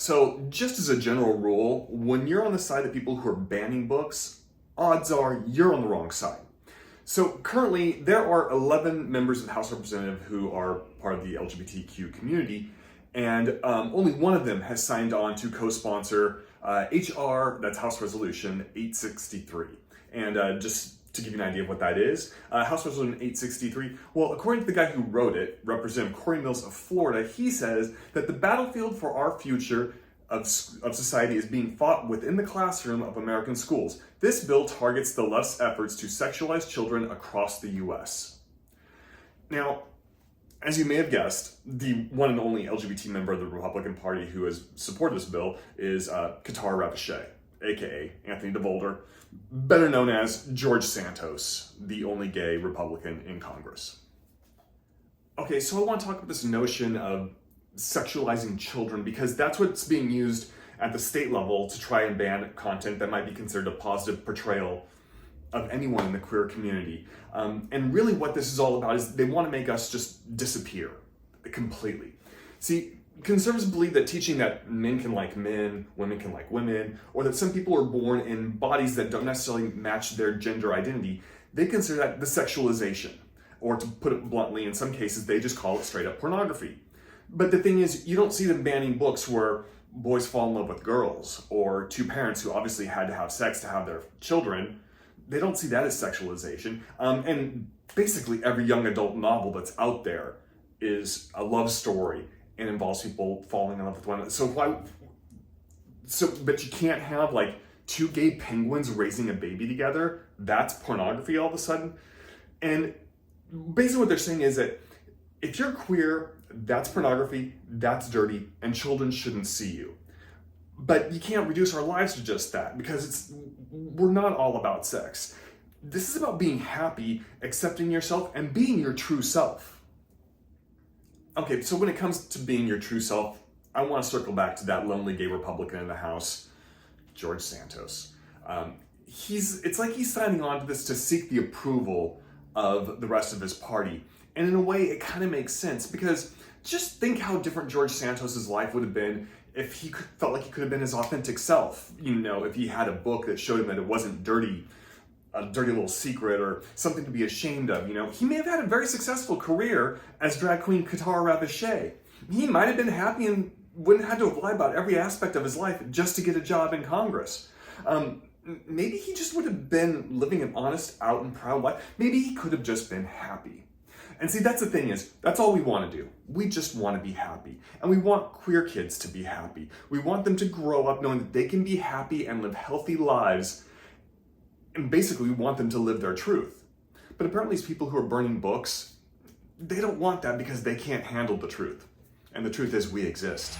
So just as a general rule, when you're on the side of people who are banning books, odds are you're on the wrong side. So currently, there are 11 members of the House of Representatives who are part of the LGBTQ community, and only one of them has signed on to co-sponsor HR, that's House Resolution 863. And just to give you an idea of what that is, House Resolution 863, well, according to the guy who wrote it, Representative Corey Mills of Florida, he says that the battlefield for our future of society is being fought within the classroom of American schools. This bill targets the left's efforts to sexualize children across the U.S. Now, as you may have guessed, the one and only LGBT member of the Republican Party who has supported this bill is Qatar Ravichet, aka Anthony DeVolder, better known as George Santos, the only gay Republican in Congress. Okay, so I want to talk about this notion of sexualizing children because that's what's being used at the state level to try and ban content that might be considered a positive portrayal of anyone in the queer community. And really what this is all about is they want to make us just disappear completely. See, conservatives believe that teaching that men can like men, women can like women, or that some people are born in bodies that don't necessarily match their gender identity, they consider that the sexualization. Or to put it bluntly, in some cases, they just call it straight up pornography. But the thing is, you don't see them banning books where boys fall in love with girls, or two parents who obviously had to have sex to have their children. They don't see that as sexualization. And basically every young adult novel that's out there is a love story and involves people falling in love with one another. But you can't have like two gay penguins raising a baby together. That's pornography all of a sudden. And basically what they're saying is that if you're queer, that's pornography, that's dirty, and children shouldn't see you. But you can't reduce our lives to just that because we're not all about sex. This is about being happy, accepting yourself, and being your true self. Okay, so when it comes to being your true self, I want to circle back to that lonely gay Republican in the House, George Santos. It's like he's signing on to this to seek the approval of the rest of his party. And in a way, it kind of makes sense because just think how different George Santos's life would have been if he felt like he could have been his authentic self. You know, if he had a book that showed him that it wasn't dirty, a dirty little secret or something to be ashamed of. You know, he may have had a very successful career as drag queen Qatar Ravichet. He might have been happy and wouldn't have had to lie about every aspect of his life just to get a job in Congress. Maybe he just would have been living an honest, out and proud life. Maybe he could have just been happy. And see, that's the thing is, that's all we want to do. We just want to be happy. And we want queer kids to be happy. We want them to grow up knowing that they can be happy and live healthy lives. And basically, we want them to live their truth. But apparently these people who are burning books, they don't want that because they can't handle the truth. And the truth is we exist.